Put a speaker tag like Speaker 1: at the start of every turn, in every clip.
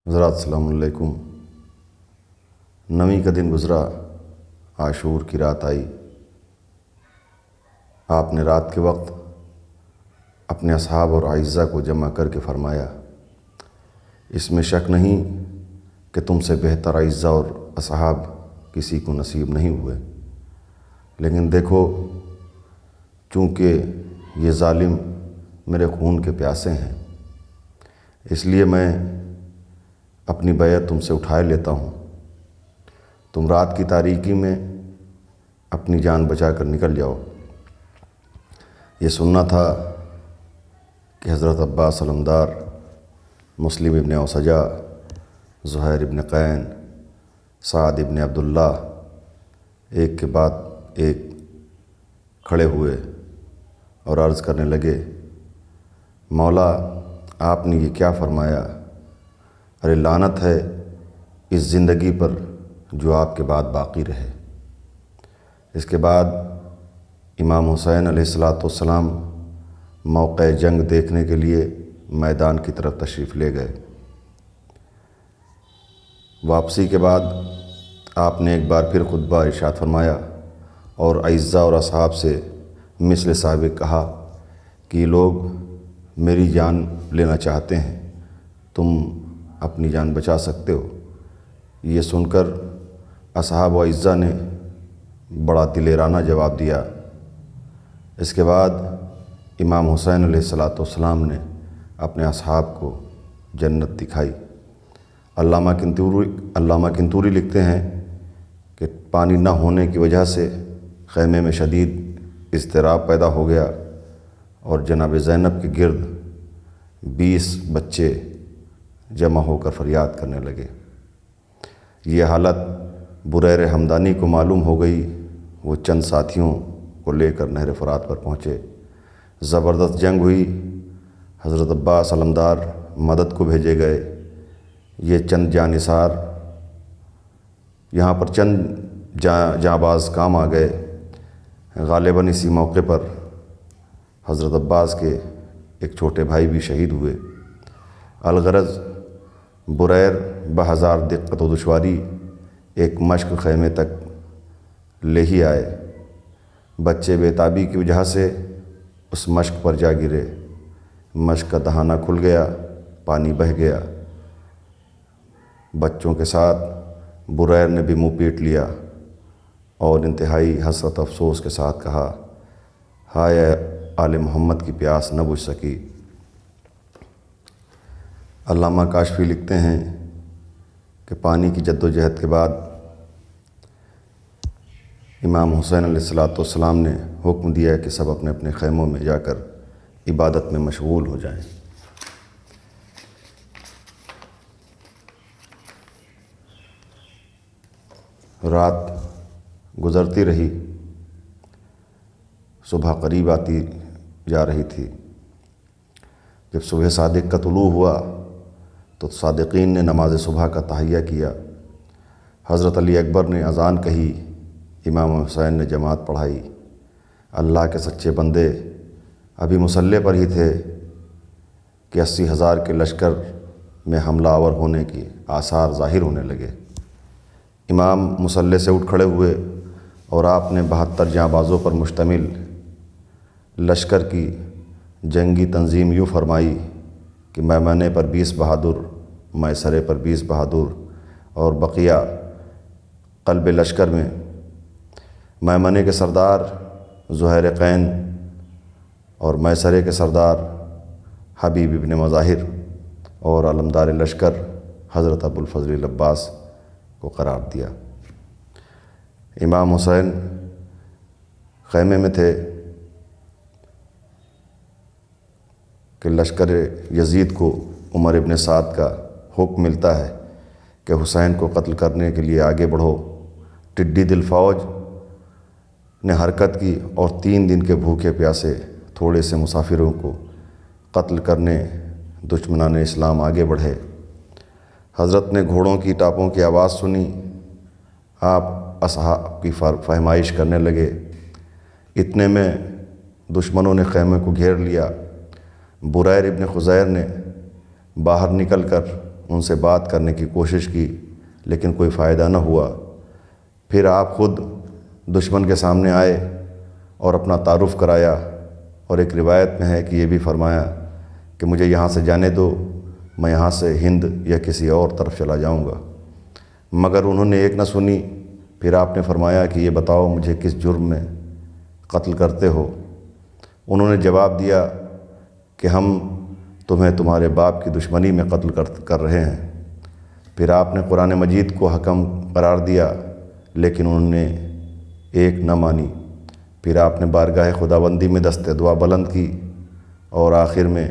Speaker 1: حضرات السلام علیکم۔ نویں کا دن گزرا، عاشور کی رات آئی۔ آپ نے رات کے وقت اپنے اصحاب اور اعزاء کو جمع کر کے فرمایا، اس میں شک نہیں کہ تم سے بہتر اعزاء اور اصحاب کسی کو نصیب نہیں ہوئے، لیکن دیکھو چونکہ یہ ظالم میرے خون کے پیاسے ہیں، اس لیے میں اپنی بیعت تم سے اٹھائے لیتا ہوں۔ تم رات کی تاریکی میں اپنی جان بچا کر نکل جاؤ۔ یہ سننا تھا کہ حضرت عباس علمدار، مسلم ابن اوسجا، زہیر ابن قین، سعد ابن عبداللہ ایک کے بعد ایک کھڑے ہوئے اور عرض کرنے لگے، مولا آپ نے یہ کیا فرمایا؟ ارے لعنت ہے اس زندگی پر جو آپ کے بعد باقی رہے۔ اس کے بعد امام حسین علیہ السلام موقع جنگ دیکھنے کے لیے میدان کی طرف تشریف لے گئے۔ واپسی کے بعد آپ نے ایک بار پھر خطبہ ارشاد فرمایا اور اعزاء اور اصحاب سے مثل سابق کہا کہ یہ لوگ میری جان لینا چاہتے ہیں، تم اپنی جان بچا سکتے ہو۔ یہ سن کر اصحاب و اعزاء نے بڑا دلیرانہ جواب دیا۔ اس کے بعد امام حسین علیہ السلام نے اپنے اصحاب کو جنت دکھائی۔ علامہ کنتوری لکھتے ہیں کہ پانی نہ ہونے کی وجہ سے خیمے میں شدید اضطراب پیدا ہو گیا اور جناب زینب کے گرد 20 بچے جمع ہو کر فریاد کرنے لگے۔ یہ حالت بریر ہمدانی کو معلوم ہو گئی۔ وہ چند ساتھیوں کو لے کر نہر فرات پر پہنچے۔ زبردست جنگ ہوئی۔ حضرت عباس علمدار مدد کو بھیجے گئے۔ یہ چند جانثار یہاں پر چند جاں باز کام آ گئے۔ غالباً اسی موقع پر حضرت عباس کے ایک چھوٹے بھائی بھی شہید ہوئے۔ الغرض بریر بہزار دقت و دشواری ایک مشق خیمے تک لے ہی آئے۔ بچے بے تابی کی وجہ سے اس مشق پر جا گرے۔ مشق کا دہانہ کھل گیا، پانی بہہ گیا۔ بچوں کے ساتھ بریر نے بھی منہ پیٹ لیا اور انتہائی حسرت افسوس کے ساتھ کہا، ہائے آل محمد کی پیاس نہ بجھ سکی۔ علامہ کاشفی لکھتے ہیں کہ پانی کی جد و جہد کے بعد امام حسین علیہ السلام نے حکم دیا کہ سب اپنے اپنے خیموں میں جا کر عبادت میں مشغول ہو جائیں۔ رات گزرتی رہی، صبح قریب آتی جا رہی تھی۔ جب صبح صادق کا طلوع ہوا تو صادقین نے نماز صبح کا تہیہ کیا۔ حضرت علی اکبر نے اذان کہی، امام حسین نے جماعت پڑھائی۔ اللہ کے سچے بندے ابھی مصلی پر ہی تھے کہ 80,000 کے لشکر میں حملہ آور ہونے کی آثار ظاہر ہونے لگے۔ امام مصلی سے اٹھ کھڑے ہوئے اور آپ نے 72 جاں بازوں پر مشتمل لشکر کی جنگی تنظیم یوں فرمائی کہ میمنے پر 20 بہادر، میسرے پر 20 بہادر اور بقیہ قلب لشکر میں میمنے کے سردار زہیر قین اور میسرے کے سردار حبیب ابن مظاہر اور علمدار لشکر حضرت ابو الفضل العباس کو قرار دیا۔ امام حسین خیمے میں تھے کہ لشکر یزید کو عمر ابن سعد کا حکم ملتا ہے کہ حسین کو قتل کرنے کے لیے آگے بڑھو۔ ٹڈی دل فوج نے حرکت کی اور 3 دن کے بھوکے پیاسے تھوڑے سے مسافروں کو قتل کرنے دشمنان اسلام آگے بڑھے۔ حضرت نے گھوڑوں کی ٹاپوں کی آواز سنی۔ آپ اصحاب کی فہمائش کرنے لگے۔ اتنے میں دشمنوں نے خیمے کو گھیر لیا۔ بریر ابن خزیر نے باہر نکل کر ان سے بات کرنے کی کوشش کی لیکن کوئی فائدہ نہ ہوا۔ پھر آپ خود دشمن کے سامنے آئے اور اپنا تعارف کرایا، اور ایک روایت میں ہے کہ یہ بھی فرمایا کہ مجھے یہاں سے جانے دو، میں یہاں سے ہند یا کسی اور طرف چلا جاؤں گا، مگر انہوں نے ایک نہ سنی۔ پھر آپ نے فرمایا کہ یہ بتاؤ مجھے کس جرم میں قتل کرتے ہو؟ انہوں نے جواب دیا کہ ہم تمہیں تمہارے باپ کی دشمنی میں قتل کر رہے ہیں۔ پھر آپ نے قرآن مجید کو حکم قرار دیا لیکن انہوں نے ایک نہ مانی۔ پھر آپ نے بارگاہ خداوندی میں دست دعا بلند کی، اور آخر میں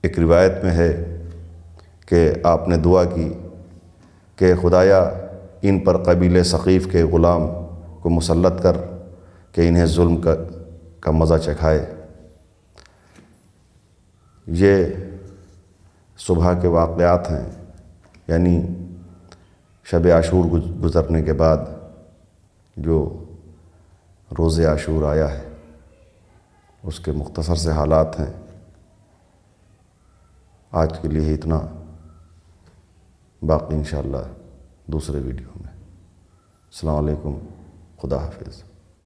Speaker 1: ایک روایت میں ہے کہ آپ نے دعا کی کہ خدایا ان پر قبیلہ ثقیف کے غلام کو مسلط کر کہ انہیں ظلم کا مزہ چکھائے۔ یہ صبح کے واقعات ہیں، یعنی شب عاشور گزرنے کے بعد جو روز عاشور آیا ہے اس کے مختصر سے حالات ہیں۔ آج کے لیے اتنا، باقی انشاءاللہ دوسرے ویڈیو میں۔ السلام علیکم، خدا حافظ۔